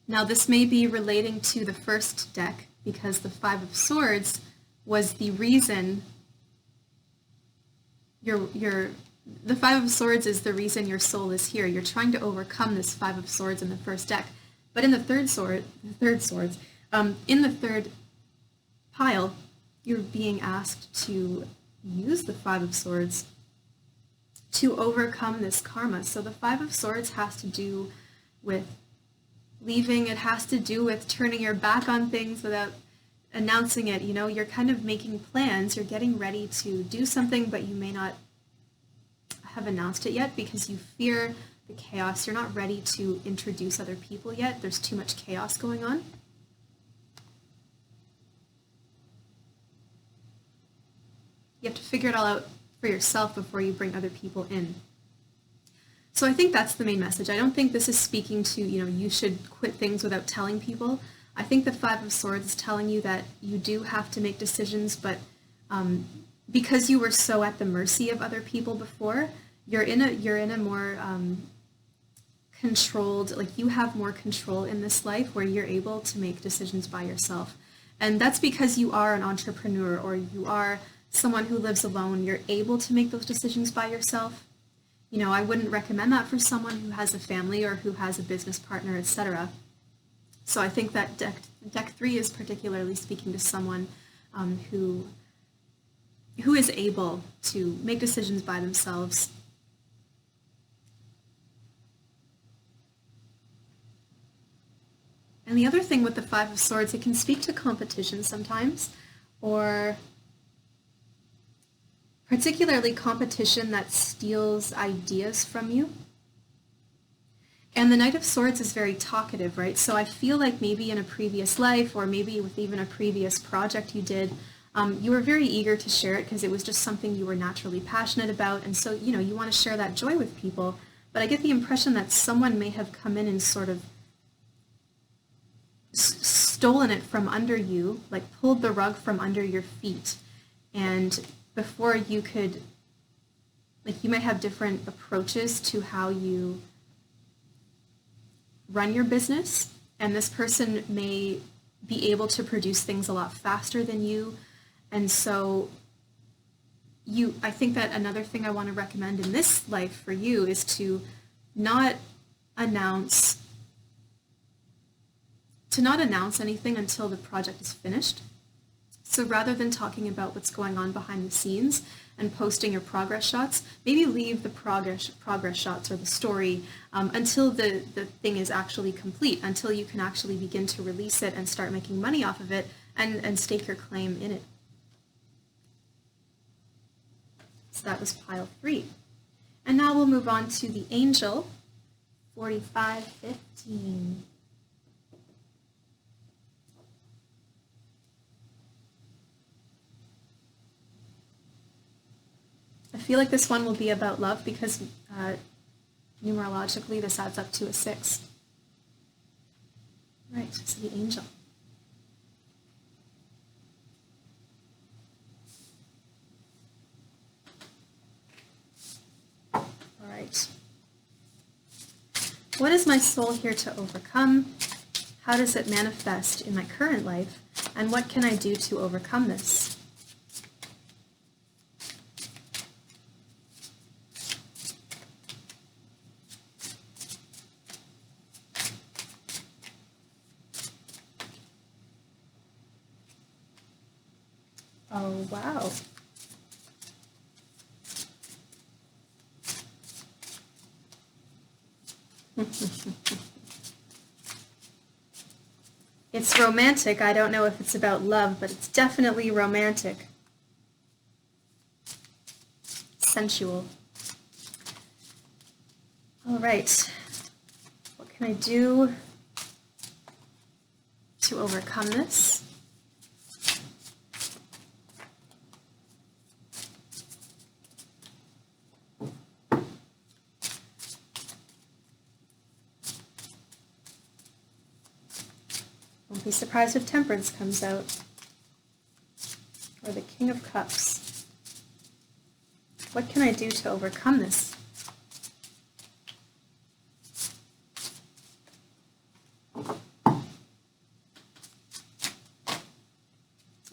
Now this may be relating to the first deck because the Five of Swords was the reason the Five of Swords is the reason your soul is here. You're trying to overcome this Five of Swords in the first deck. But in the third pile, you're being asked to use the Five of Swords to overcome this karma. So the Five of Swords has to do with leaving. It has to do with turning your back on things without announcing it. You're kind of making plans. You're getting ready to do something, but you may not have announced it yet because you fear the chaos. You're not ready to introduce other people yet. There's too much chaos going on. You have to figure it all out for yourself before you bring other people in. So I think that's the main message. I don't think this is speaking to, you should quit things without telling people. I think the Five of Swords is telling you that you do have to make decisions, but because you were so at the mercy of other people before, you're in a more controlled, like you have more control in this life where you're able to make decisions by yourself. And that's because you are an entrepreneur or you are someone who lives alone. You're able to make those decisions by yourself. I wouldn't recommend that for someone who has a family or who has a business partner, etc. So I think that deck 3 is particularly speaking to someone who is able to make decisions by themselves. And the other thing with the Five of Swords, it can speak to competition sometimes, or particularly competition that steals ideas from you. And the Knight of Swords is very talkative, right? So I feel like maybe in a previous life or maybe with even a previous project you did, you were very eager to share it because it was just something you were naturally passionate about. And so, you want to share that joy with people. But I get the impression that someone may have come in and sort of stolen it from under you, like pulled the rug from under your feet. And before you could, like you might have different approaches to how you run your business, and this person may be able to produce things a lot faster than you. And so I think that another thing I want to recommend in this life for you is to not announce anything until the project is finished. So rather than talking about what's going on behind the scenes and posting your progress shots, maybe leave the progress shots or the story until the thing is actually complete, until you can actually begin to release it and start making money off of it and stake your claim in it. So that was pile 3. And now we'll move on to the angel, 4515. I feel like this one will be about love because numerologically this adds up to a 6. Right, so the angel. All right. What is my soul here to overcome? How does it manifest in my current life? And what can I do to overcome this? Oh, wow. It's romantic. I don't know if it's about love, but it's definitely romantic. Sensual. All right. What can I do to overcome this? Don't be surprised if Temperance comes out. Or the King of Cups. What can I do to overcome this?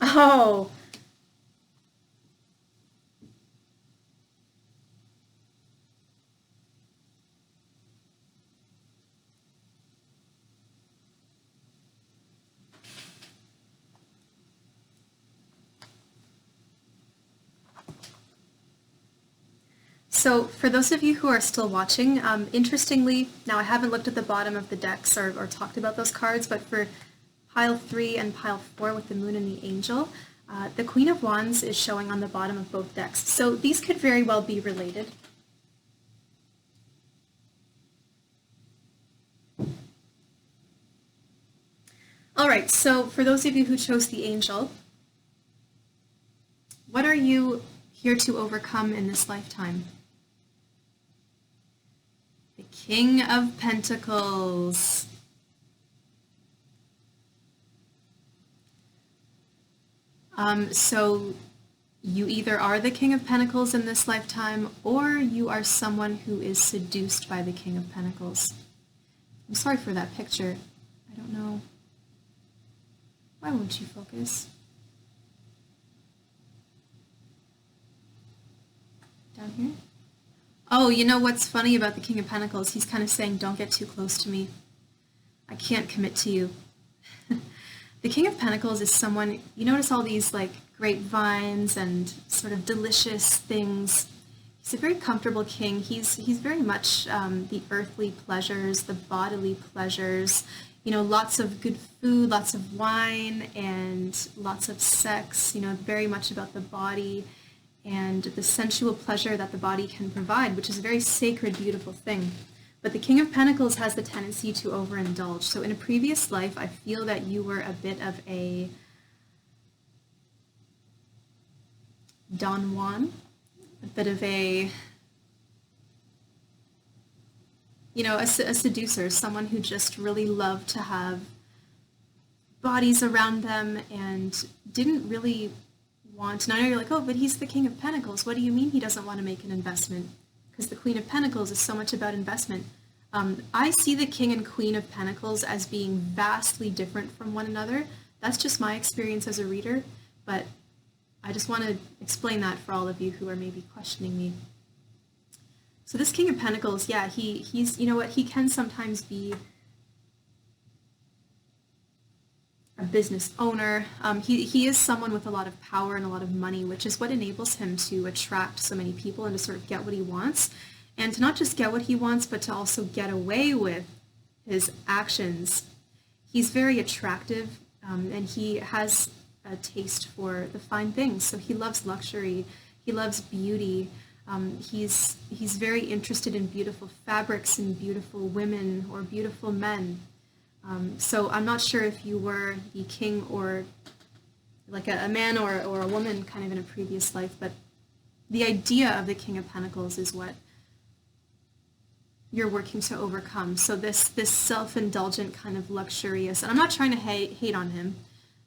Oh! So for those of you who are still watching, interestingly, now I haven't looked at the bottom of the decks or talked about those cards, but for pile 3 and pile 4 with the moon and the angel, the Queen of Wands is showing on the bottom of both decks. So these could very well be related. All right, so for those of you who chose the angel, what are you here to overcome in this lifetime? The King of Pentacles. So you either are the King of Pentacles in this lifetime, or you are someone who is seduced by the King of Pentacles. I'm sorry for that picture. I don't know. Why won't you focus? Down here? Oh, you know what's funny about the King of Pentacles? He's kind of saying, don't get too close to me. I can't commit to you. The King of Pentacles is someone, you notice all these like grapevines and sort of delicious things. He's a very comfortable king. He's very much the earthly pleasures, the bodily pleasures, you know, lots of good food, lots of wine, and lots of sex, you know, very much about the body and the sensual pleasure that the body can provide, which is a very sacred, beautiful thing. But the King of Pentacles has the tendency to overindulge. So in a previous life, I feel that you were a bit of a Don Juan, a bit of a, you know, a seducer, someone who just really loved to have bodies around them and didn't really want, and I know you're like, oh, but he's the King of Pentacles. What do you mean he doesn't want to make an investment? Because the Queen of Pentacles is so much about investment. I see the King and Queen of Pentacles as being vastly different from one another. That's just my experience as a reader, but I just want to explain that for all of you who are maybe questioning me. So this King of Pentacles, yeah, he's, you know what, he can sometimes be a business owner. He is someone with a lot of power and a lot of money, which is what enables him to attract so many people and to sort of get what he wants. And to not just get what he wants, but to also get away with his actions. He's very attractive, and he has a taste for the fine things. So he loves luxury. He loves beauty. He's very interested in beautiful fabrics and beautiful women or beautiful men. So I'm not sure if you were the king or like a man or a woman kind of in a previous life, but the idea of the King of Pentacles is what you're working to overcome. So this self-indulgent kind of luxurious, and I'm not trying to hate on him,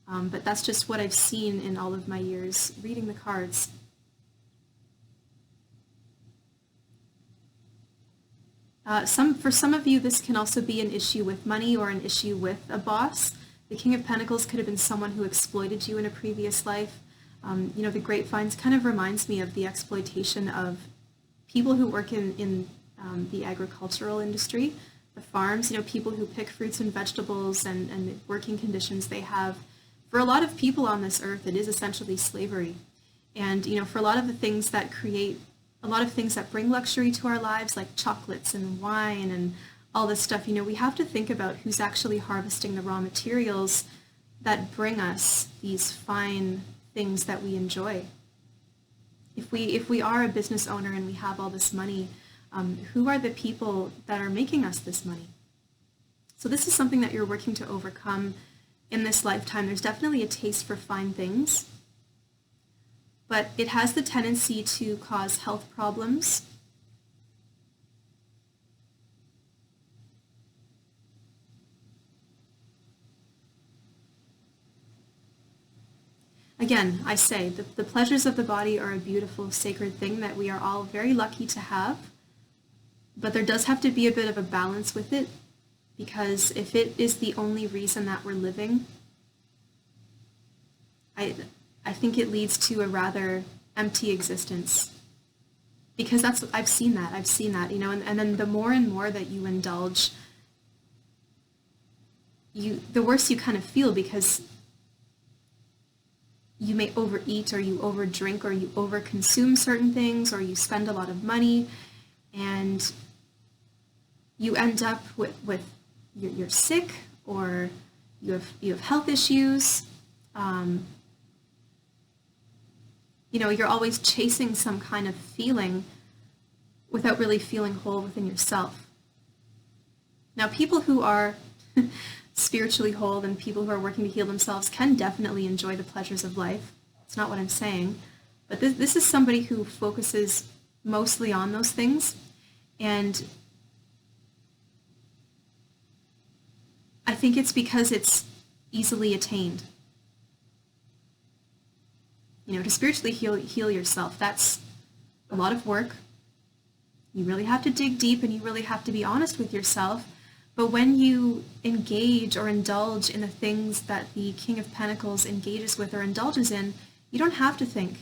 but that's just what I've seen in all of my years reading the cards. For some of you, this can also be an issue with money or an issue with a boss. The King of Pentacles could have been someone who exploited you in a previous life. The grapevines kind of reminds me of the exploitation of people who work in the agricultural industry, the farms, people who pick fruits and vegetables and the working conditions they have. For a lot of people on this earth, it is essentially slavery. And, for a lot of the things that create a lot of things that bring luxury to our lives, like chocolates and wine and all this stuff, we have to think about who's actually harvesting the raw materials that bring us these fine things that we enjoy. If we are a business owner and we have all this money, who are the people that are making us this money? So this is something that you're working to overcome in this lifetime. There's definitely a taste for fine things, but it has the tendency to cause health problems. Again, I say the pleasures of the body are a beautiful, sacred thing that we are all very lucky to have, but there does have to be a bit of a balance with it, because if it is the only reason that we're living, I think it leads to a rather empty existence, because I've seen that, and then the more and more that you indulge, the worse you kind of feel, because you may overeat or you overdrink or you overconsume certain things or you spend a lot of money, and you end up with you're sick or you have health issues. You're always chasing some kind of feeling without really feeling whole within yourself. Now, people who are spiritually whole and people who are working to heal themselves can definitely enjoy the pleasures of life. It's not what I'm saying. But this is somebody who focuses mostly on those things. And I think it's because it's easily attained. To spiritually heal yourself, that's a lot of work. You really have to dig deep and you really have to be honest with yourself. But when you engage or indulge in the things that the King of Pentacles engages with or indulges in, you don't have to think.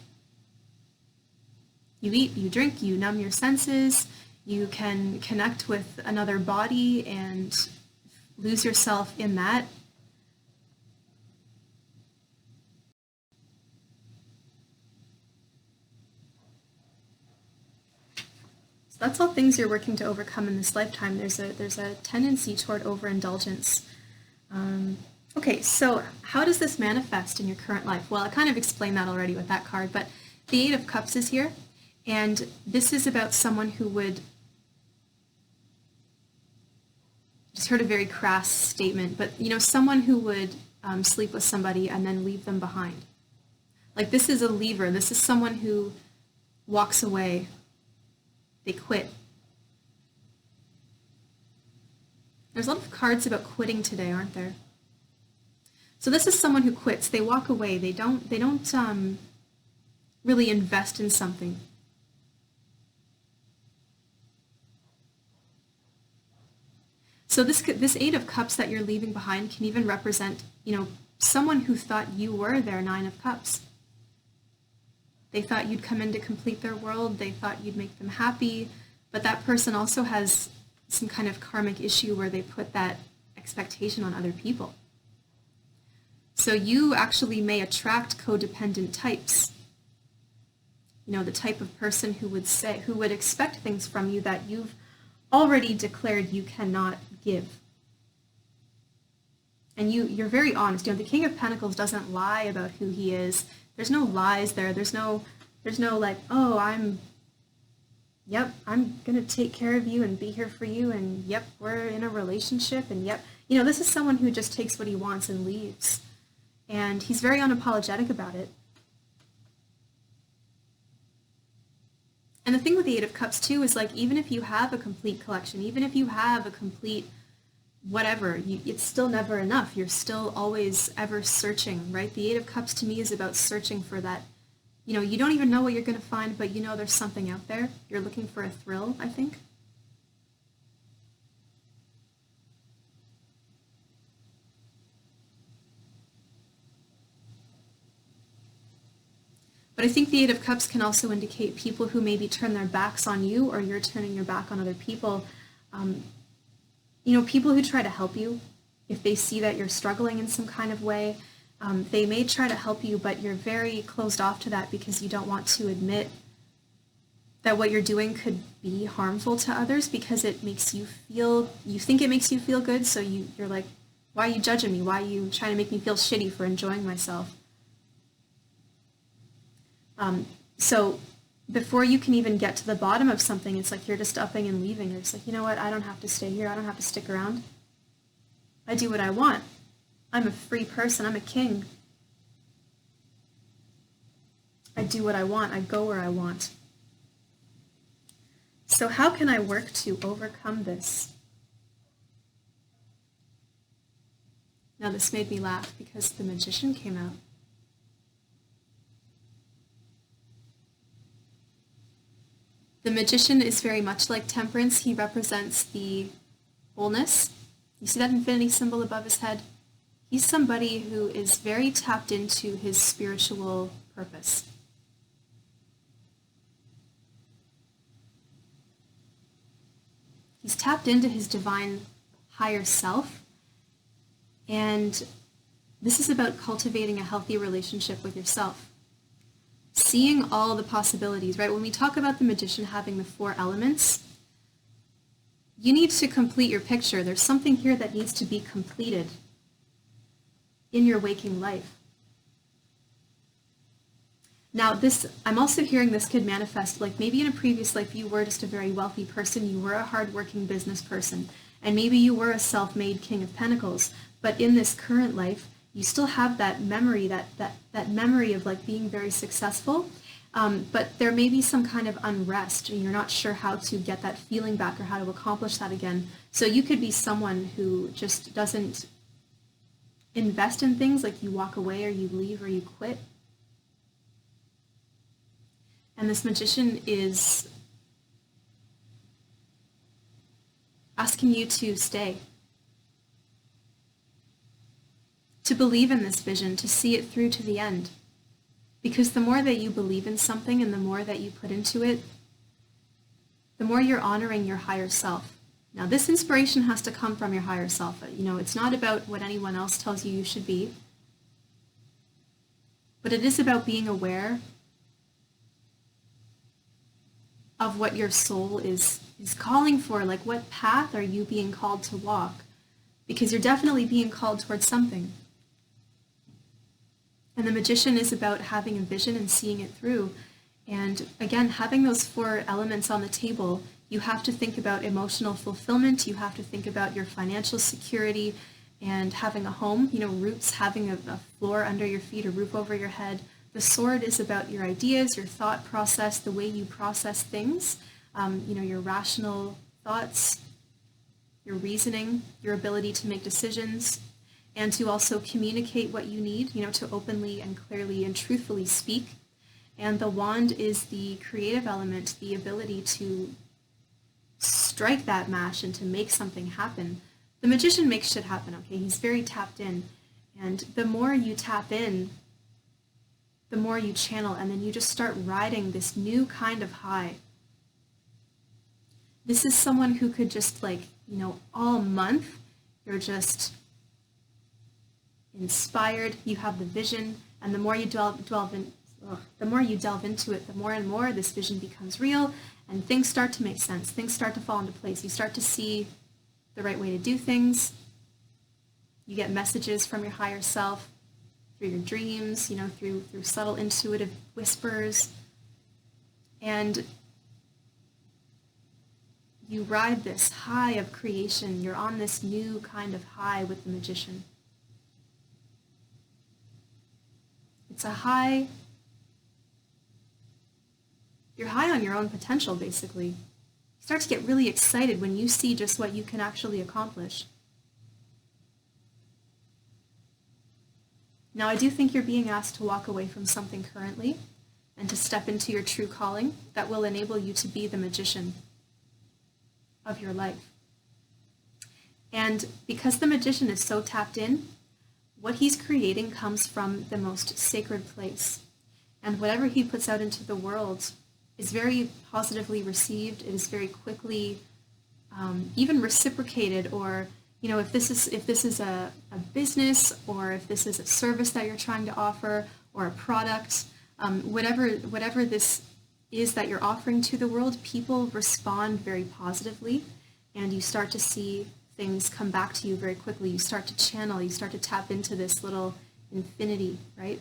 You eat, you drink, you numb your senses, you can connect with another body and lose yourself in that. So that's all things you're working to overcome in this lifetime. There's a tendency toward overindulgence. Okay, so how does this manifest in your current life? Well, I kind of explained that already with that card, but the Eight of Cups is here, and this is about someone who would, just heard a very crass statement, but someone who would sleep with somebody and then leave them behind. Like, this is a leaver. This is someone who walks away. They quit. There's a lot of cards about quitting today, aren't there? So this is someone who quits. They walk away. They don't really invest in something. So this Eight of Cups that you're leaving behind can even represent, someone who thought you were their Nine of Cups. They thought you'd come in to complete their world. They thought you'd make them happy. But that person also has some kind of karmic issue where they put that expectation on other people. So you actually may attract codependent types. The type of person who would expect things from you that you've already declared you cannot give. And you're very honest. The King of Pentacles doesn't lie about who he is. There's no lies there. There's no like, oh, I'm going to take care of you and be here for you, and yep, we're in a relationship, and yep. This is someone who just takes what he wants and leaves. And he's very unapologetic about it. And the thing with the Eight of Cups too is, like, even if you have a complete collection, even if you have a complete whatever, it's still never enough. You're still always ever searching, right? The Eight of Cups to me is about searching for that. You don't even know what you're going to find, but there's something out there. You're looking for a thrill, I think. But I think the Eight of Cups can also indicate people who maybe turn their backs on you, or you're turning your back on other people. People who try to help you, if they see that you're struggling in some kind of way, they may try to help you, but you're very closed off to that because you don't want to admit that what you're doing could be harmful to others, because you think it makes you feel good, so you're like, why are you judging me? Why are you trying to make me feel shitty for enjoying myself? So before you can even get to the bottom of something, it's like you're just upping and leaving. You're just like, you know what, I don't have to stay here. I don't have to stick around. I do what I want. I'm a free person. I'm a king. I do what I want. I go where I want. So how can I work to overcome this? Now this made me laugh because the Magician came out. The Magician is very much like Temperance. He represents the wholeness. You see that infinity symbol above his head? He's somebody who is very tapped into his spiritual purpose. He's tapped into his divine higher self. And this is about cultivating a healthy relationship with yourself. Seeing all the possibilities, right? When we talk about the Magician having the 4 elements, you need to complete your picture. There's something here that needs to be completed in your waking life. Now I'm also hearing this could manifest, like maybe in a previous life you were just a very wealthy person, you were a hardworking business person, and maybe you were a self-made King of Pentacles, but in this current life, you still have that memory, that memory of like being very successful, but there may be some kind of unrest, and you're not sure how to get that feeling back or how to accomplish that again. So you could be someone who just doesn't invest in things, like you walk away or you leave or you quit. And this Magician is asking you to stay, to believe in this vision, to see it through to the end. Because the more that you believe in something and the more that you put into it, the more you're honoring your higher self. Now, this inspiration has to come from your higher self. It's not about what anyone else tells you should be, but it is about being aware of what your soul is calling for. Like, what path are you being called to walk? Because you're definitely being called towards something. And the Magician is about having a vision and seeing it through. And again, having those 4 elements on the table, you have to think about emotional fulfillment, you have to think about your financial security and having a home, roots, having a floor under your feet, a roof over your head. The Sword is about your ideas, your thought process, the way you process things, your rational thoughts, your reasoning, your ability to make decisions, and to also communicate what you need, to openly and clearly and truthfully speak. And the Wand is the creative element, the ability to strike that match and to make something happen. The Magician makes shit happen, okay? He's very tapped in. And the more you tap in, the more you channel, and then you just start riding this new kind of high. This is someone who could just all month, you're just inspired, you have the vision, and the more you the more you delve into it, the more and more this vision becomes real, and things start to make sense. Things start to fall into place. You start to see the right way to do things. You get messages from your higher self through your dreams, through subtle intuitive whispers. And you ride this high of creation. You're on this new kind of high with the magician. It's a high. You're high on your own potential, basically. You start to get really excited when you see just what you can actually accomplish. Now, I do think you're being asked to walk away from something currently and to step into your true calling that will enable you to be the magician of your life. And because the magician is so tapped in, what he's creating comes from the most sacred place. And whatever he puts out into the world is very positively received. It is very quickly even reciprocated, or if this is a business, or if this is a service that you're trying to offer, or a product, whatever this is that you're offering to the world, people respond very positively, and you start to see things come back to you very quickly. You start to channel, you start to tap into this little infinity, right?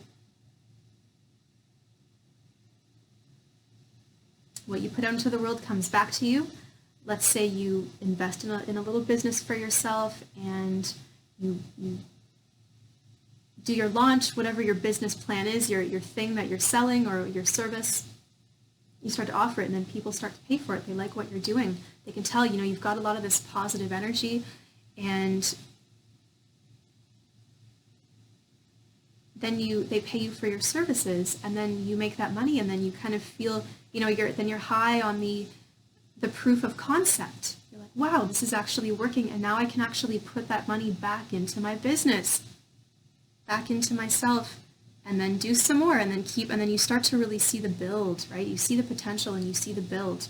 What you put out into the world comes back to you. Let's say you invest in a little business for yourself, and you do your launch, whatever your business plan is, your thing that you're selling or your service. You start to offer it, and then people start to pay for it. They like what you're doing. They can tell, you've got a lot of this positive energy, and then they pay you for your services, and then you make that money, and then you kind of feel, you're high on the proof of concept. You're like, wow, this is actually working, and now I can actually put that money back into my business, back into myself, and then do some more, and then you start to really see the build, right? You see the potential, and you see the build.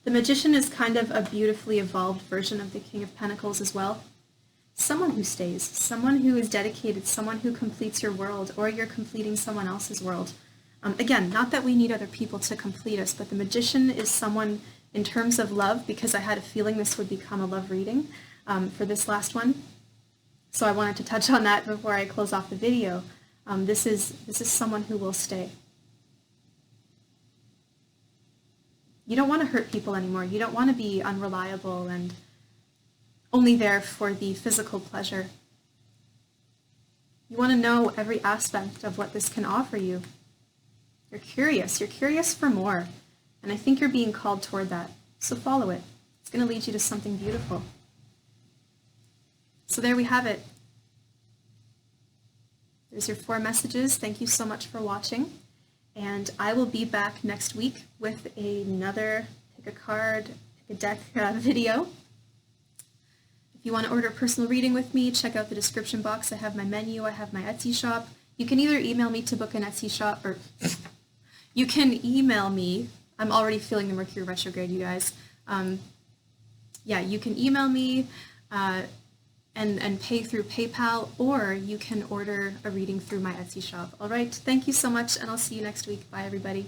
The magician is kind of a beautifully evolved version of the King of Pentacles as well. Someone who stays, someone who is dedicated, someone who completes your world, or you're completing someone else's world. Again, not that we need other people to complete us, but the magician is someone in terms of love, because I had a feeling this would become a love reading for this last one. So I wanted to touch on that before I close off the video. This is someone who will stay. You don't want to hurt people anymore. You don't want to be unreliable and only there for the physical pleasure. You want to know every aspect of what this can offer you. You're curious. You're curious for more. And I think you're being called toward that. So follow it. It's going to lead you to something beautiful. So there we have it. There's your 4 messages. Thank you so much for watching. And I will be back next week with another pick a card, pick a deck video. If you want to order a personal reading with me, check out the description box. I have my menu. I have my Etsy shop. You can either email me to book an Etsy shop, or you can email me. I'm already feeling the Mercury retrograde, you guys. You can email me and pay through PayPal, or you can order a reading through my Etsy shop. All right, thank you so much, and I'll see you next week. Bye, everybody.